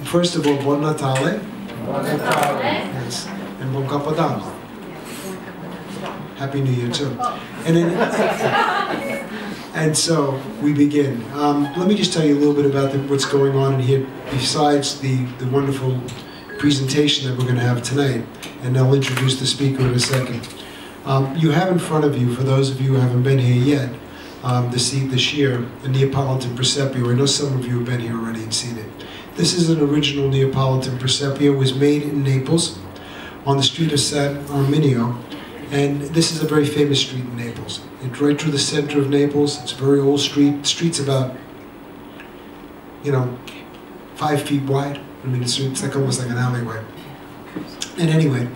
First of all, Buon Natale. Buon Natale. Yes. And Buon Capodanno. Happy New Year too. And then, and so we begin. Let me just tell you a little bit about what's going on in here besides the wonderful presentation that we're going to have tonight. And I'll introduce the speaker in a second. You have in front of you, for those of you who haven't been here yet, this year, a Neapolitan Presepio. I know some of you have been here already and seen it. This is an original Neapolitan Presepio. It was made in Naples, on the street of San Arminio. And this is a very famous street in Naples. It's right through the center of Naples. It's a very old street. The street's about, 5 feet wide. I mean, it's like almost like an alleyway. And anyway,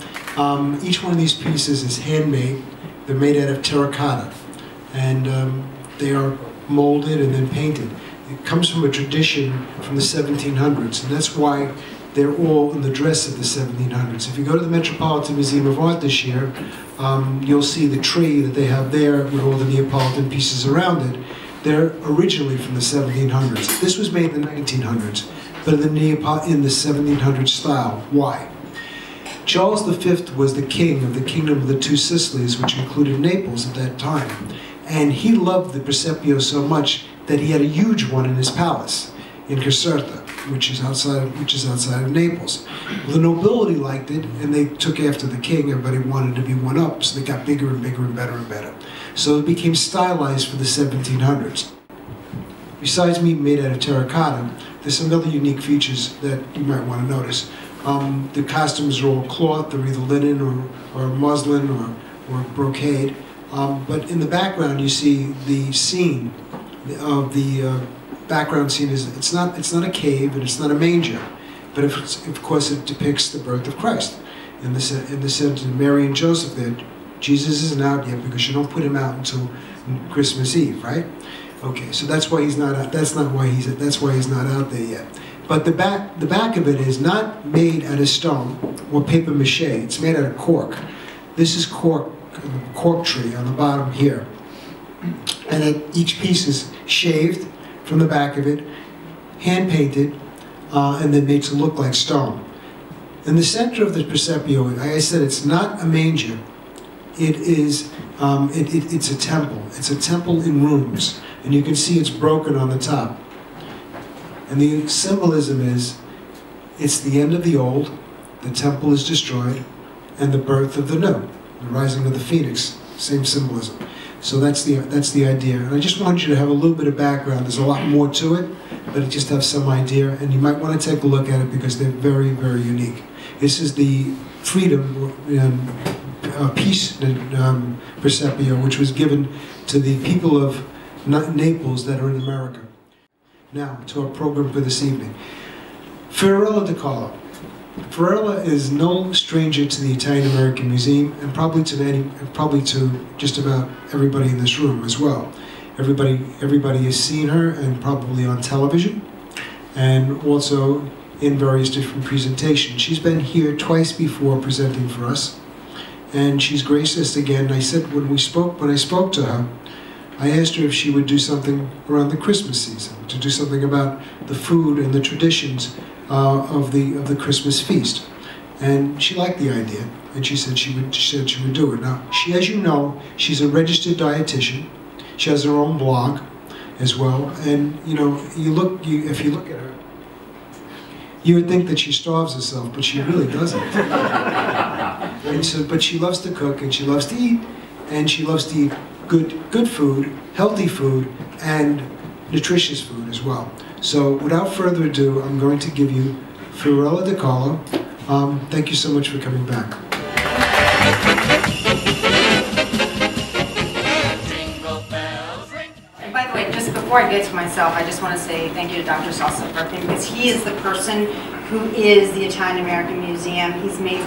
each one of these pieces is handmade. They're made out of terracotta. And they are molded and then painted. It comes from a tradition from the 1700s, and that's why they're all in the dress of the 1700s. If you go to the Metropolitan Museum of Art this year, you'll see the tree that they have there with all the Neapolitan pieces around it. They're originally from the 1700s. This was made in the 1900s, but in the 1700s style. Why? Charles V was the king of the Kingdom of the Two Sicilies, which included Naples at that time. And he loved the Presepio so much that he had a huge one in his palace in Caserta, which is outside of Naples. Well, the nobility liked it, and they took after the king. Everybody wanted to be one up, so they got bigger and bigger and better and better. So it became stylized for the 1700s. Besides being made out of terracotta, there's some other unique features that you might want to notice. The costumes are all cloth. They're either linen or muslin or brocade. But in the background, you see the scene of the background scene it's not a cave and it's not a manger, but of course it depicts the birth of Christ in the sense of Mary and Joseph. There, Jesus isn't out yet because you don't put him out until Christmas Eve, right? Okay, so that's why he's not out. That's why he's not out there yet. But the back of it is not made out of stone or paper mache. It's made out of cork. This is cork tree on the bottom here, and each piece is shaved from the back of it, hand painted, and then made to look like stone. In the center of the Presepio, like I said, it's not a manger. It is it's a temple. It's a temple in rooms, and you can see it's broken on the top. And the symbolism is, it's the end of the old, the temple is destroyed, and the birth of the new. The rising of the phoenix, same symbolism. So that's the idea. And I just want you to have a little bit of background. There's a lot more to it, but just have some idea. And you might want to take a look at it because they're very, very unique. This is the Freedom Peace Presepio, which was given to the people of Naples that are in America. Now, to our program for this evening. Fiorella De Carlo. Fiorella is no stranger to the Italian American Museum, and probably to just about everybody in this room as well. Everybody has seen her, and probably on television, and also in various different presentations. She's been here twice before presenting for us, and she's graced us again. I said when I spoke to her, I asked her if she would do something around the Christmas season, to do something about the food and the traditions of the Christmas feast, and she liked the idea, and she said she would do it. Now, as you know, she's a registered dietitian. She has her own blog as well, and if you look at her, you would think that she starves herself, but she really doesn't. And so, but she loves to cook, and she loves to eat, and she loves to eat good food, healthy food, and nutritious food as well. So without further ado, I'm going to give you Fiorella De Carlo. Thank you so much for coming back. And by the way, just before I get to myself, I just want to say thank you to Dr. Salsas Birthday, because he is the person who is the Italian American Museum. He's made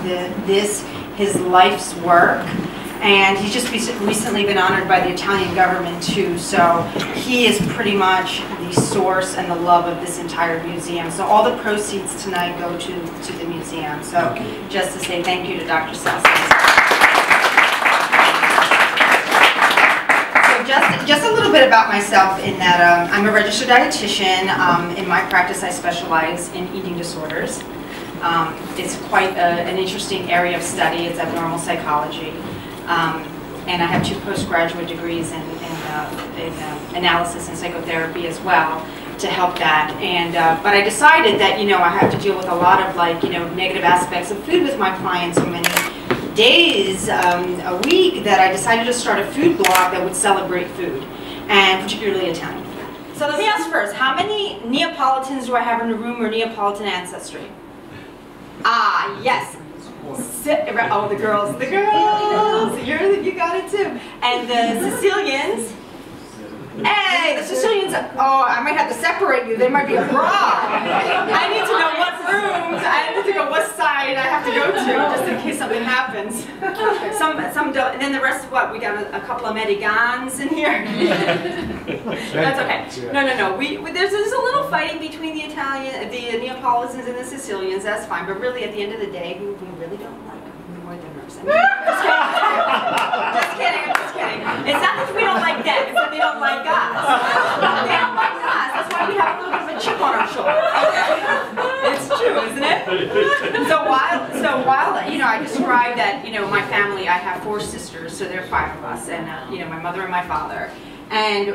this his life's work. And he's just recently been honored by the Italian government too, so he is pretty much the source and the love of this entire museum. So all the proceeds tonight go to the museum. So just to say thank you to Dr. Salsas. So just just a little bit about myself in that I'm a registered dietitian. In my practice, I specialize in eating disorders. It's quite an interesting area of study. It's abnormal psychology. And I have 2 postgraduate degrees in analysis and psychotherapy as well to help that. And but I decided that, you know, I have to deal with a lot of, like, you know, negative aspects of food with my clients so many days a week that I decided to start a food blog that would celebrate food, and particularly Italian food. So let me ask first, how many Neapolitans do I have in the room, or Neapolitan ancestry? Ah, yes. Oh, the girls, you got it too. And the Sicilians. Hey, the Sicilians, oh, I might have to separate you. There might be a brawl. I need to know what rooms, I need to know what side I have to go to, just in case something happens. Some don't, and then the rest, what, we got a couple of Medigans in here? That's okay. No. There's a little fighting between the Neapolitans and the Sicilians, that's fine, but really at the end of the day, we really don't like Northerners. Just kidding, I'm just kidding. It's not that we don't like them, it's that they don't like us. They don't like us, that's why we have a little bit of a chip on our shoulder. Okay. It's true, isn't it? So while you know, I described that, you know, my family, I have 4 sisters, so there are 5 of us, and you know, my mother and my father. And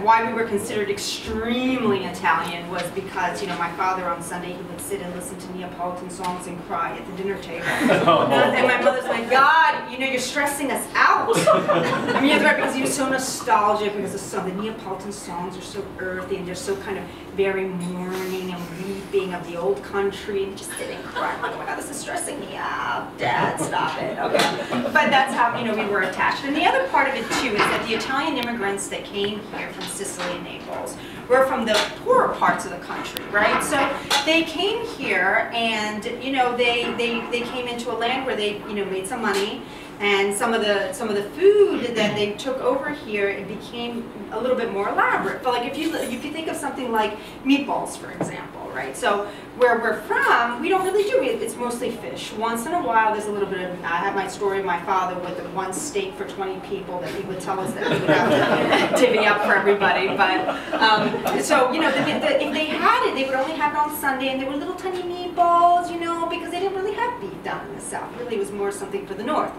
why we were considered extremely Italian was because, you know, my father on Sunday, he would sit and listen to Neapolitan songs and cry at the dinner table. And my mother's like, God, you know, you're stressing us out. I mean, because he was so nostalgic, because the Neapolitan songs are so earthy and they're so kind of very mourning and weeping of the old country, and just sitting crying, like, oh my God, this is stressing me out. Dad, stop it. Okay. But that's how, you know, we were attached. And the other part of it, too, is that the Italian immigrants that came here from Sicily and Naples were from the poorer parts of the country, right? So they came here, and you know, they came into a land where they, you know, made some money, and some of the food that they took over here, it became a little bit more elaborate. But like if you think of something like meatballs, for example, right? So where we're from, we don't really do it. It's mostly fish. Once in a while, there's a little bit of. I have my story of my father with the 1 steak for 20 people that he would tell us that we would have to divvy up for everybody. But so you know, if they had it, they would only have it on Sunday, and they were little tiny meatballs, you know, because they didn't really have beef down in the South. Really, it was more something for the North.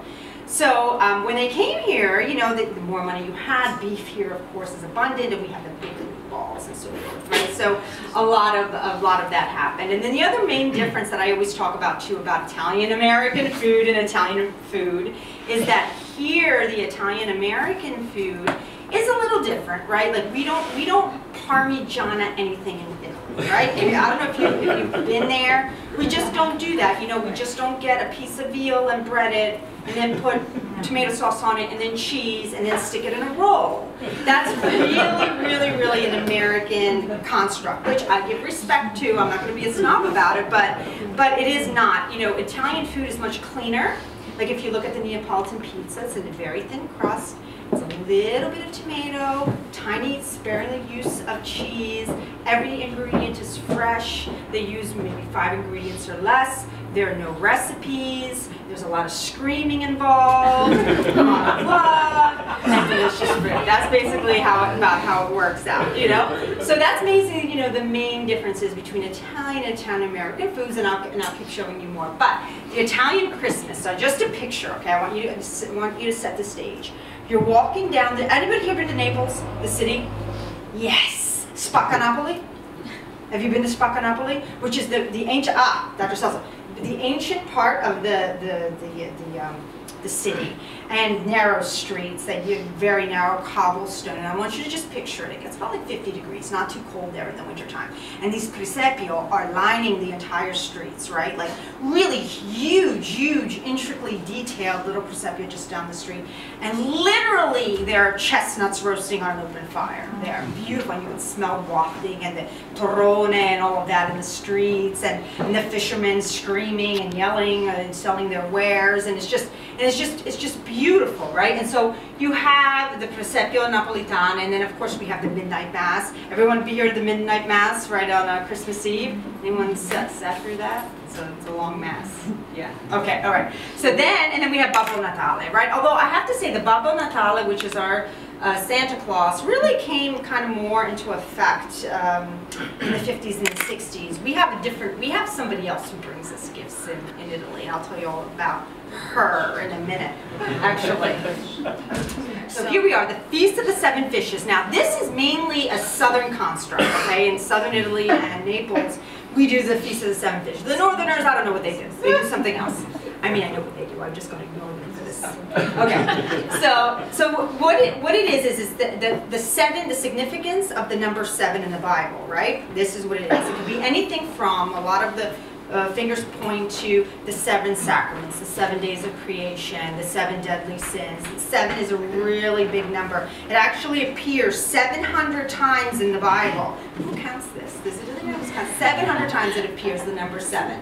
So when they came here, you know, the more money you had, beef here, of course, is abundant, and we have the big meatballs and so forth, right? So a lot of that happened. And then the other main difference that I always talk about too about Italian American food and Italian food is that here the Italian American food is a little different, right? Like we don't Parmigiana anything in Italy, right? I don't know if you've been there. We just don't do that. You know, we just don't get a piece of veal and bread it, and then put tomato sauce on it, and then cheese, and then stick it in a roll. That's really an American construct, which I give respect to. I'm not going to be a snob about it, but it is not. You know, Italian food is much cleaner. Like if you look at the Neapolitan pizza, it's a very thin crust. It's a little bit of tomato, tiny sparingly use of cheese. Every ingredient is fresh. They use maybe 5 ingredients or less. There are no recipes. There's a lot of screaming involved, a lot of love, and delicious food. That's basically about how it works out, you know. So that's basically, you know, the main differences between Italian and Italian American foods, and I'll keep showing you more. But the Italian Christmas. So just a picture, okay? I want you to set the stage. You're walking down anybody here been to Naples, the city? Yes. Spacca Napoli? Have you been to Spacca Napoli? Which is the ancient, Dr. Salsa, the ancient part of the city, and narrow streets that you very narrow cobblestone. And I want you to just picture it. It gets about like 50 degrees, not too cold there in the wintertime. And these presepio are lining the entire streets, right? Like really huge, intricately detailed little presepio just down the street. And literally there are chestnuts roasting on an open fire. They're beautiful, and you can smell wafting, and the torrone and all of that in the streets, and the fishermen screaming and yelling and selling their wares, and it's just beautiful, right? And so you have the Presepio Napolitan, and then of course we have the midnight mass. Everyone be here at the midnight mass, right, on Christmas Eve? Anyone sat through that? So it's a long mass. Yeah. Okay. All right. So then, and then we have Babbo Natale, right? Although I have to say, the Babbo Natale, which is our Santa Claus really came kind of more into effect in the 50s and the 60s. We have somebody else who brings us gifts in Italy. I'll tell you all about her in a minute, actually. So here we are, the Feast of the Seven Fishes. Now this is mainly a southern construct, okay? In southern Italy and Naples, we do the Feast of the Seven Fishes. The Northerners, I don't know what they do. They do something else. I mean, I know what they do. I'm just going to ignore them for this. Okay. So what it is the seven, the significance of the number 7 in the Bible, right? This is what it is. It could be anything from, a lot of the fingers point to the 7 sacraments, the 7 days of creation, the 7 deadly sins. 7 is a really big number. It actually appears 700 times in the Bible. Who counts this? Does it really know who's counts? 700 times it appears the number 7.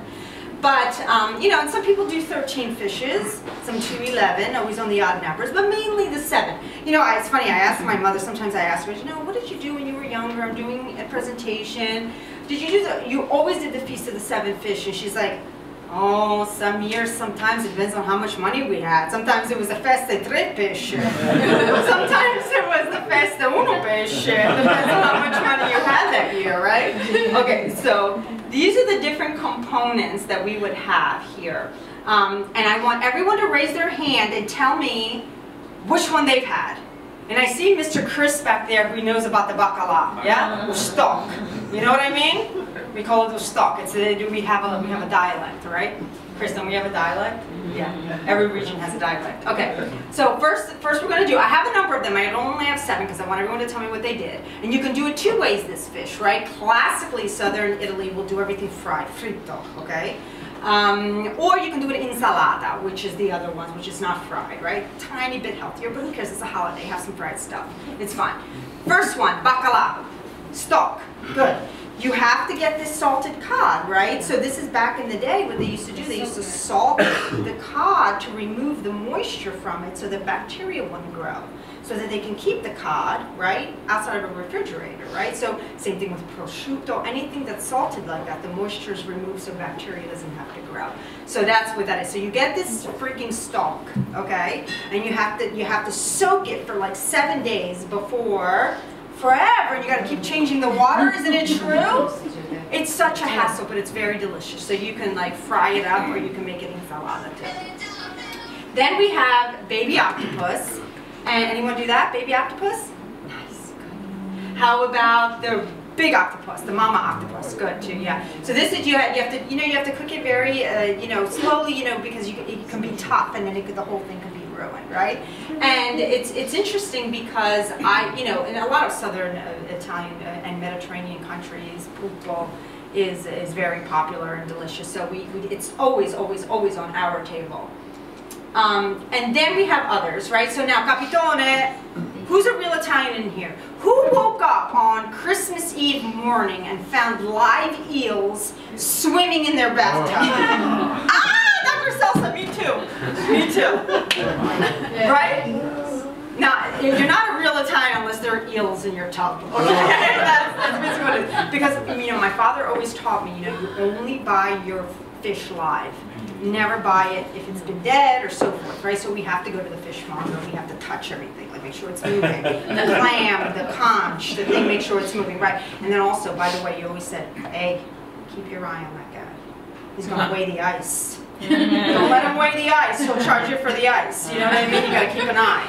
But, you know, and some people do 13 fishes, some do 11, always on the odd numbers, but mainly the 7. You know, it's funny, I ask my mother, sometimes I ask her, you know, what did you do when you were younger? I'm doing a presentation. Did you do you always did the Feast of the 7 Fish? And she's like, oh, some years, sometimes it depends on how much money we had. Sometimes it was the Festa Tre Pesce. Sometimes it was the Festa Uno Pesce. Depends on how much money you had that year, right? Okay, so these are the different components that we would have here. And I want everyone to raise their hand and tell me which one they've had. And I see Mr. Chris back there who knows about the bacala, yeah? Or stock. You know what I mean? We call it the stock. It's we have a dialect, right? Kristen, we have a dialect? Yeah. Every region has a dialect. Okay. So first we're going to do, I have a number of them. I only have 7 because I want everyone to tell me what they did. And you can do it 2 ways, this fish, right? Classically, southern Italy will do everything fried, fritto, okay? Or you can do it insalata, which is the other ones, which is not fried, right? Tiny bit healthier, but who cares? It's a holiday. Have some fried stuff. It's fine. First one, bacala, stock. Good. You have to get this salted cod, right? So this is back in the day what they used to do. They used to salt the cod to remove the moisture from it so that bacteria wouldn't grow. So that they can keep the cod, right, outside of a refrigerator, right? So same thing with prosciutto, anything that's salted like that, the moisture is removed so bacteria doesn't have to grow. So that's what that is. So you get this freaking stock, okay? And you have to soak it for like 7 days before, forever, and you got to keep changing the water. Isn't it true? It's such a hassle, but it's very delicious. So you can like fry it up, or you can make it insalata too. Then we have baby octopus. And anyone do that? Baby octopus? Nice. Good. How about the big octopus, the mama octopus? Good too. Yeah. So this is you have to cook it very slowly, because it can be tough, and then the whole thing can be ruined, right? And it's interesting because in a lot of southern Italian and Mediterranean countries, pulpo is very popular and delicious. So it's always on our table. And then we have others, right? So now, Capitone, who's a real Italian in here? Who woke up on Christmas Eve morning and found live eels swimming in their bathtub? Dr. Salsa, me too. Me too. Right? Now, you're not a real Italian unless there are eels in your tub. Okay? That's basically what it is. Because, my father always taught me, you only buy your fish live. Never buy it if it's been dead or so forth, right? So we have to go to the fishmonger. We have to touch everything, like make sure it's moving. The clam, the conch, the thing, make sure it's moving, right? And then also, by the way, you always said, hey, keep your eye on that guy. He's going to weigh the ice. Don't let him weigh the ice. He'll charge you for the ice. You know what I mean? You got to keep an eye.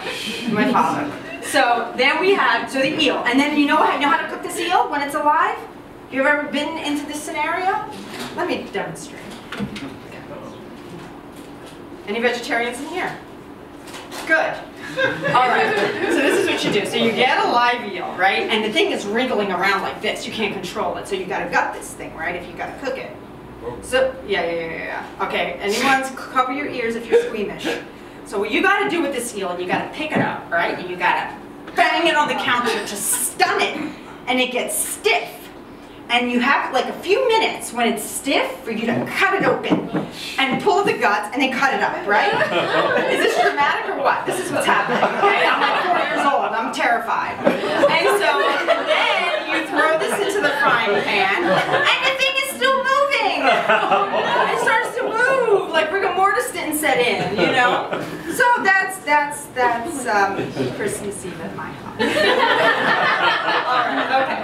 My father. So then we have the eel, and then you know how to cook this eel when it's alive? You ever been into this scenario? Let me demonstrate. Any vegetarians in here? Good. All right. So this is what you do. So you get a live eel, right? And the thing is wriggling around like this. You can't control it. So you got to gut this thing, right? If you got to cook it. So yeah. Okay. Anyone's cover your ears if you're squeamish. So what you got to do with this eel, and you got to pick it up, right? And you got to bang it on the counter to stun it, and it gets stiff. And you have like a few minutes when it's stiff for you to cut it open and pull the guts and then cut it up, right? Is this dramatic or what? This is what's happening, okay? I'm like 4 years old. I'm terrified. And so then you throw this into the frying pan, and the thing is still moving. It starts to move like rigor mortis didn't set in, you know. So that's Christmas Eve at my house. All right, okay.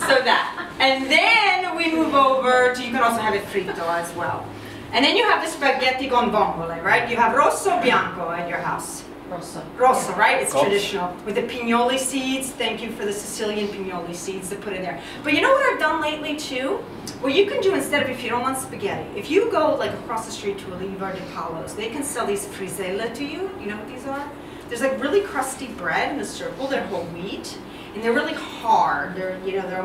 So that, and then we move over to, you can also have it frito as well. And then you have the spaghetti con vongole, right? You have rosso bianco at your house. Rosso. Rosso, right? It's traditional. With the pignoli seeds. Thank you for the Sicilian pignoli seeds to put in there. But you know what I've done lately too? What you can do instead of, if you don't want spaghetti, if you go like across the street to Oliva de Paolo's, they can sell these friselle to you. You know what these are? There's like really crusty bread in a circle. They're whole wheat. And they're really hard. They're, you know, they're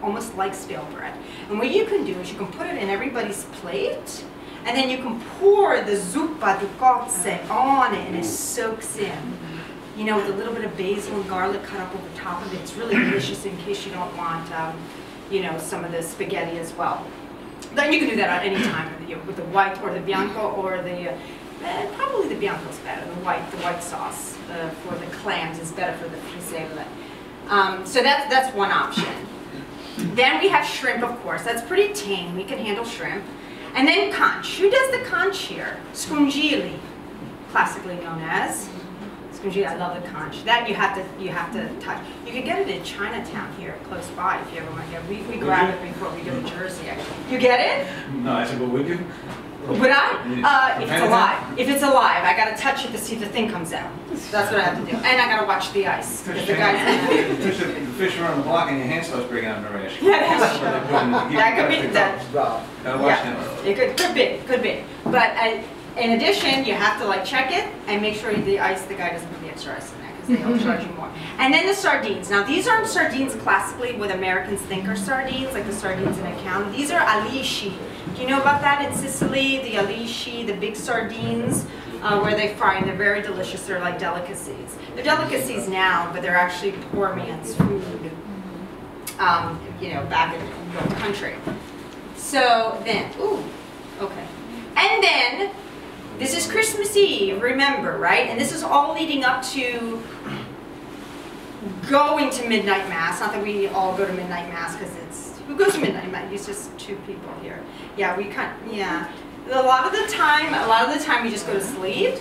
almost like stale bread. And what you can do is you can put it in everybody's plate. And then you can pour the zuppa di cozze on it and it soaks in. You know, with a little bit of basil and garlic cut up over top of it. It's really delicious in case you don't want, you know, some of the spaghetti as well. Then you can do that at any time with the white or the bianco or the, probably the bianco is better. The white sauce for the clams is better for the friselle. So that's one option. Then we have shrimp, of course. That's pretty tame. We can handle shrimp. And then conch. Who does the conch here? Scungili, classically known as. Scungili, I love the conch. That you have to touch. You can get it in Chinatown here, close by, if you ever want to get it. We grab it before we go to Jersey, actually. You get it? No, I said, but would you? Would I? If it's alive. If it's alive, I gotta touch it to see if the thing comes out. That's what I have to do. And I gotta watch the ice. The fish are on the block and your hand starts breaking out in the rash. Yeah, that could be that. It could be. But in addition, you have to like check it and make sure the guy doesn't put the extra ice in there because they'll charge you more. And then the sardines. Now these aren't sardines classically what Americans think are sardines, like the sardines in a can. These are alici. Do you know about that in Sicily? The alici, the big sardines, where they fry, and they're very delicious. They're like delicacies. They're delicacies now, but they're actually poor man's food, you know, back in the country. So then, okay. And then, this is Christmas Eve, remember, right? And this is all leading up to going to midnight mass. Not that we all go to midnight mass, because who goes to midnight mass? It's just two people here. Yeah, a lot of the time we just go to sleep.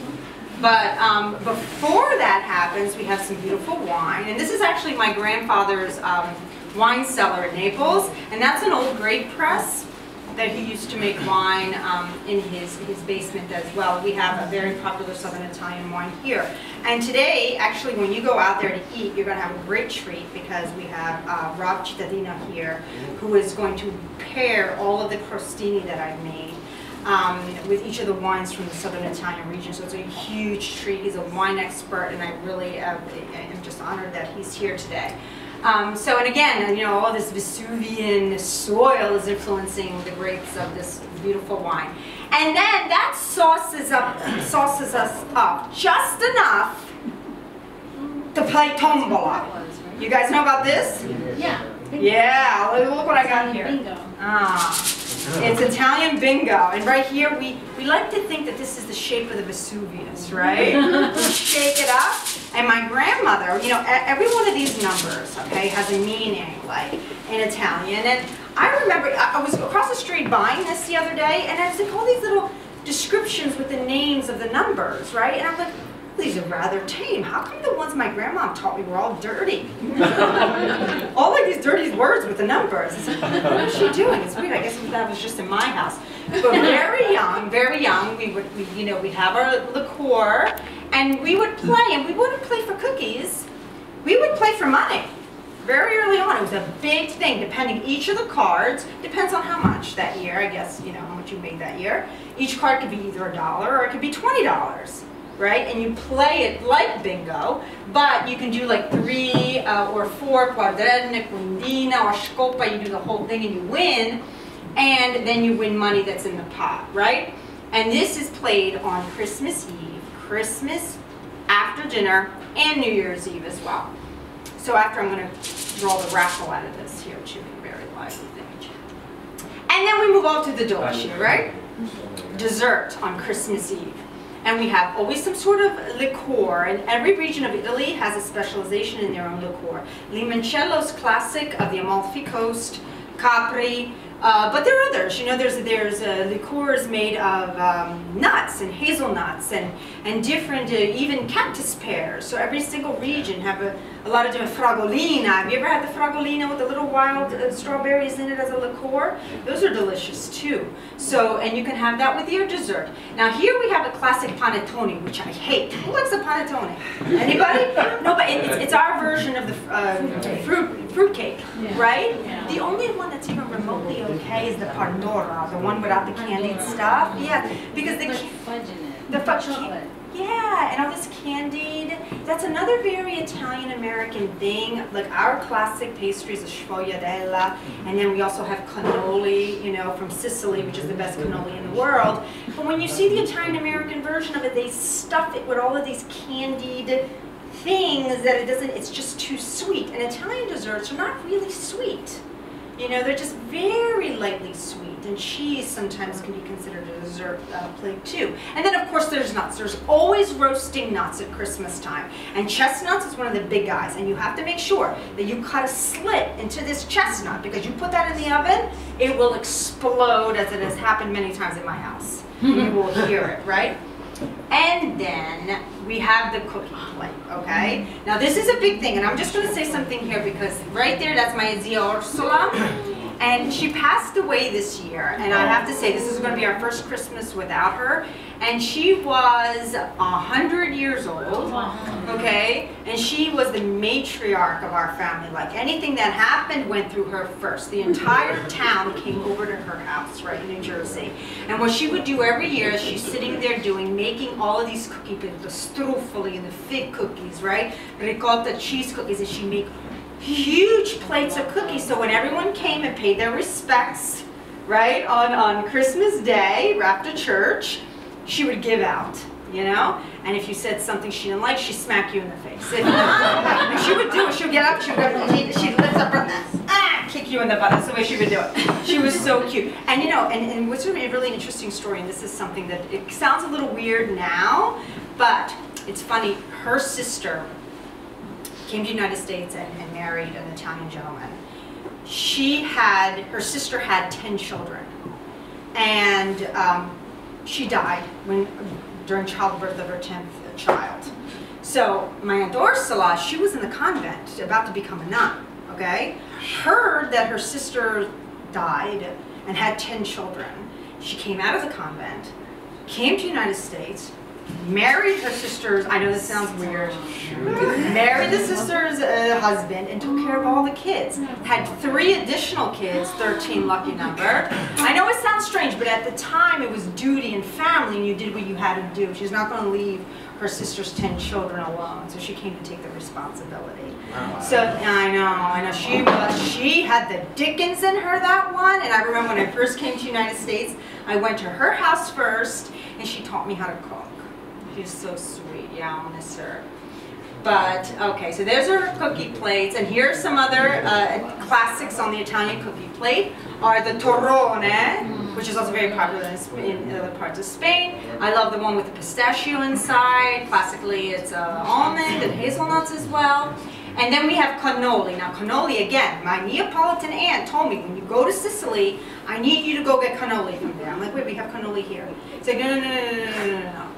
But before that happens, we have some beautiful wine. And this is actually my grandfather's wine cellar in Naples. And that's an old grape press that he used to make wine in his basement as well. We have a very popular Southern Italian wine here. And today, actually, when you go out there to eat, you're going to have a great treat because we have Rob Cittadino here, who is going to pair all of the crostini that I've made with each of the wines from the Southern Italian region. So it's a huge treat. He's a wine expert, and I really am just honored that he's here today. So, and again, you know, all this Vesuvian soil is influencing the grapes of this beautiful wine. And then that sauces us up just enough to play tombola. You guys know about this? Yeah. Yeah, look what I got here. Bingo. It's Italian bingo. And right here, we like to think that this is the shape of the Vesuvius, right? We shake it up. And my grandmother, you know, every one of these numbers, okay, has a meaning, like, in Italian. And I remember, I was across the street buying this the other day, and I was like, all these little descriptions with the names of the numbers, right? And I'm like, these are rather tame. How come the ones my grandma taught me were all dirty? All like these dirty words with the numbers. It's like, what is she doing? It's weird. I guess that was just in my house. But very young, we'd have our liqueur, and we would play, and we wouldn't play for cookies. We would play for money. Very early on, it was a big thing, depending, each of the cards, depends on how much that year, I guess, you know, how much you made that year. Each card could be either $1 or it could be $20, right? And you play it like bingo, but you can do like 3 or 4, quadrenne, quindina, or scopa, you do the whole thing and you win, and then you win money that's in the pot, right? And this is played on Christmas Eve, Christmas, after dinner, and New Year's Eve as well. So after, I'm going to draw the raffle out of this here, which should be a very lively image. And then we move on to the dolce, right? Dessert on Christmas Eve. And we have always some sort of liqueur, and every region of Italy has a specialization in their own liqueur. Limoncello's classic of the Amalfi Coast, Capri, But there are others, you know, there's liqueurs made of nuts and hazelnuts and different, even cactus pears. So every single region have a lot of different fragolina. Have you ever had the fragolina with the little wild strawberries in it as a liqueur? Those are delicious too. So, and you can have that with your dessert. Now here we have a classic panettone, which I hate. Who likes a panettone? Anybody? No, but it's our version of the fruit cake, right? Yeah. The only one that's even remotely okay is the pandora, the one without the candied stuff. Yeah, because the fudge in it. The fudge chocolate. Yeah, and all this candied. That's another very Italian-American thing. Like our classic pastries is sfogliatella, and then we also have cannoli, you know, from Sicily, which is the best cannoli in the world. But when you see the Italian-American version of it, they stuff it with all of these candied things that it's just too sweet. And Italian desserts are not really sweet. You know, they're just very lightly sweet. And cheese sometimes can be considered a dessert plate too. And then of course there's nuts. There's always roasting nuts at Christmas time. And chestnuts is one of the big guys. And you have to make sure that you cut a slit into this chestnut, because you put that in the oven, it will explode, as it has happened many times in my house. You will hear it, right? And then we have the cookie plate, okay? Now this is a big thing, and I'm just going to say something here, because right there, that's my Zia Ursula, and she passed away this year, and I have to say, this is going to be our first Christmas without her, and she was 100 years old, okay? And she was the matriarch of our family. Like anything that happened went through her first. The entire town came over to her house, right, in New Jersey. And what she would do every year is she's sitting there making all of these cookie plates, the struffoli and the fig cookies, right? Ricotta cheese cookies, and she'd make huge plates of cookies. So when everyone came and paid their respects, right, on Christmas Day, after church, she would give out, you know? And if you said something she didn't like, she'd smack you in the face. And she would do it. She would get up, she'd lift up her, kick you in the butt. That's the way she would do it. She was so cute. And you know, and what's a really interesting story, and this is something that, it sounds a little weird now, but it's funny. Her sister came to the United States and married an Italian gentleman. Her sister had 10 children. And she died during childbirth of her 10th child. So my Aunt Ursula, she was in the convent, about to become a nun, okay? Heard that her sister died and had 10 children. She came out of the convent, came to the United States, married her sister's, I know this sounds weird, married the sister's husband and took care of all the kids. Had 3 additional kids, 13 lucky number. I know it sounds strange, but at the time it was duty and family, and you did what you had to do. She's not going to leave her sister's 10 children alone, so she came to take the responsibility. So I know, she had the Dickens in her, that one. And I remember when I first came to the United States, I went to her house first, and she taught me how to cook. She's so sweet. Yeah, I'm gonna serve. But okay, so there's our cookie plates, and here are some other classics on the Italian cookie plate. Are the torrone, which is also very popular in other parts of Spain. I love the one with the pistachio inside. Classically, it's almond and hazelnuts as well. And then we have cannoli. Now cannoli, again, my Neapolitan aunt told me, when you go to Sicily, I need you to go get cannoli from there. I'm like, wait, we have cannoli here. It's like, no.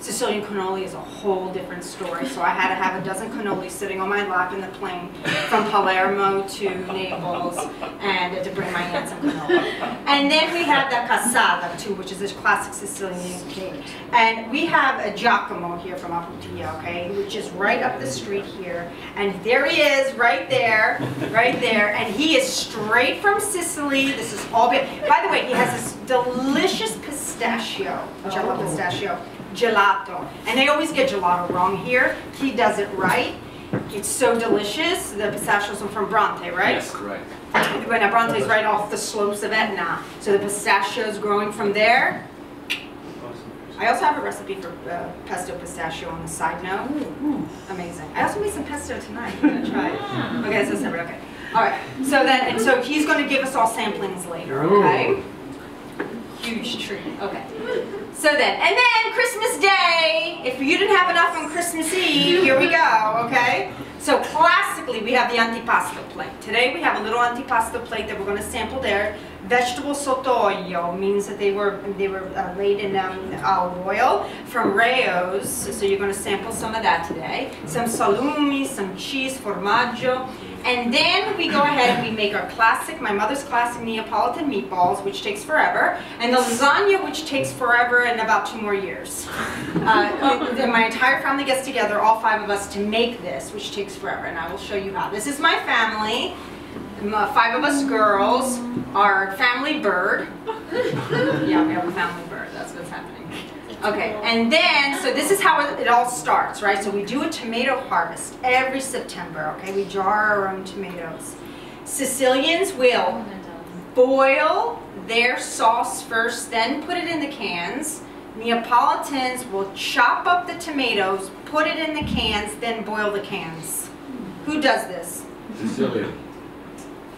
Sicilian cannoli is a whole different story. So I had to have a dozen cannolis sitting on my lap in the plane from Palermo to Naples, and to bring my aunt some cannoli. And then we have the cassata too, which is this classic Sicilian cake. And we have a Giacomo here from Apulia, okay, which is right up the street here. And there he is, right there, and he is straight from Sicily. This is all good. By the way, he has this delicious pistachio, which I love pistachio, gelato. And they always get gelato wrong here. He does it right. It's so delicious. The pistachios are from Bronte, right? Yes, right. Now Bronte is right off the slopes of Etna. So the pistachios growing from there. I also have a recipe for pesto pistachio on the side note. Amazing. I also made some pesto tonight. You're gonna try it. Okay, so separate. Okay. All right. So then, and so he's going to give us all samplings later. Okay. Huge treat. Okay. So then, and then Christmas Day. If you didn't have enough on Christmas Eve, here we go. Okay. So classically. classically, we have the antipasto plate. Today we have a little antipasto plate that we're going to sample there. Vegetable sottoio means that they were laid in olive oil from Rayo's, so you're going to sample some of that today. Some salumi, some cheese, formaggio. And then we go ahead and we make our classic, my mother's classic Neapolitan meatballs, which takes forever, and the lasagna, which takes forever and about 2 more years. My entire family gets together, all 5 of us, to make this, which takes forever, and I will show you how. This is my family, 5 of us girls, our family bird. Yeah, we have a family bird, that's what's happening. Okay, and then, so this is how it all starts, right? So we do a tomato harvest every September, okay? We jar our own tomatoes. Sicilians will boil their sauce first, then put it in the cans. Neapolitans will chop up the tomatoes, put it in the cans, then boil the cans. Who does this? Sicilian.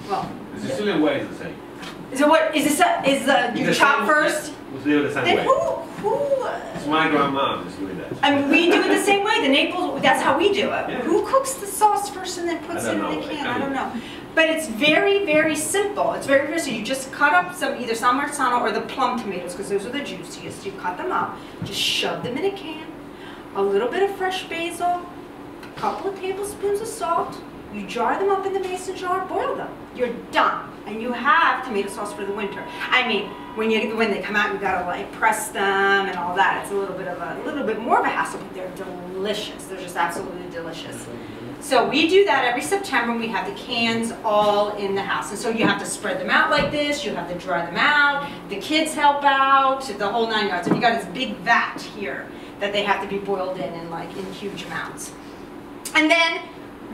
Well, The Sicilian way is the same. so what, is this, you chop first? We'll do it the same Then way. who? It's my grandma just doing that. I mean, we do it the same way. The Naples, that's how we do it. Yeah. Who cooks the sauce first and then puts it in the can? I don't know. But it's very, very simple. It's very, very simple. You just cut up some, either San Marzano or the plum tomatoes, because those are the juiciest. You cut them up, just shove them in a can, a little bit of fresh basil, a couple of tablespoons of salt. You jar them up in the mason jar, boil them. You're done. And you have tomato sauce for the winter. I mean, when they come out, you gotta like press them and all that. It's a little bit more of a hassle, but they're delicious. They're just absolutely delicious. So we do that every September, and we have the cans all in the house. And so you have to spread them out like this. You have to dry them out. The kids help out, the whole 9 yards. And you got this big vat here that they have to be boiled in like in huge amounts. And then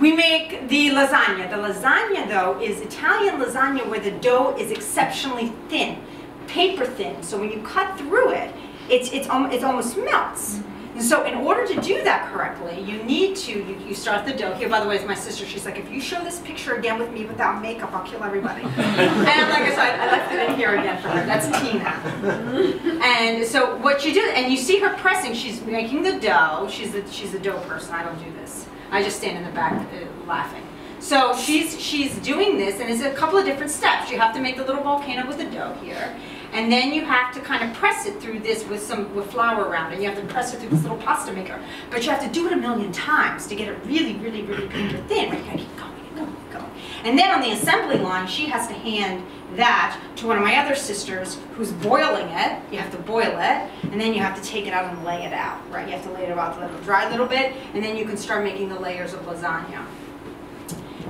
we make the lasagna. The lasagna, though, is Italian lasagna where the dough is exceptionally thin, paper thin. So when you cut through it, it almost melts. And so in order to do that correctly, you need to, you start the dough. Here, by the way, is my sister. She's like, if you show this picture again with me without makeup, I'll kill everybody. And like I said, I left it in here again for her. That's Tina. And so what you do, and you see her pressing, she's making the dough. She's the dough person. I don't do this. I just stand in the back laughing. So she's doing this, and it's a couple of different steps. You have to make the little volcano with the dough here, and then you have to kind of press it through this with flour around it. You have to press it through this little pasta maker, but you have to do it 1,000,000 times to get it really, really, really paper thin. Right? You gotta keep going and going and going. And then on the assembly line, she has to hand that to one of my other sisters who's boiling it. You have to boil it, and then you have to take it out and lay it out, right? You have to lay it out, let it dry a little bit, and then you can start making the layers of lasagna.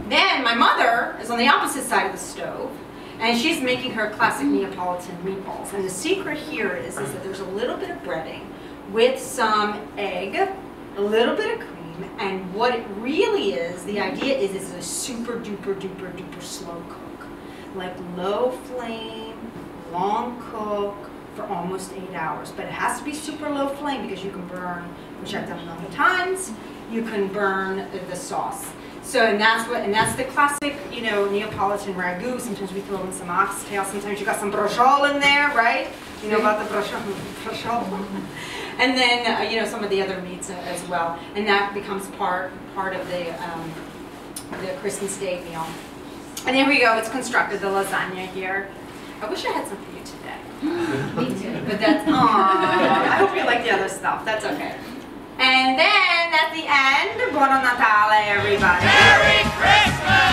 Then my mother is on the opposite side of the stove, and she's making her classic Neapolitan meatballs. And the secret here is that there's a little bit of breading with some egg, a little bit of cream, and what it really is, the idea is it's a super duper duper duper slow cook. Like low flame, long cook for almost 8 hours. But it has to be super low flame because you can burn, which I've done 1,000,000 times, you can burn the sauce. So, and that's the classic, you know, Neapolitan ragu. Sometimes we throw in some oxtail, sometimes you got some brociole in there, right? You know about the brociole. And then, you know, some of the other meats as well. And that becomes part of the Christmas Day meal. And here we go, it's constructed, the lasagna here. I wish I had some for you today. Me too. But that's, I hope you like the other stuff, that's okay. And then at the end, Buon Natale, everybody. Merry Christmas!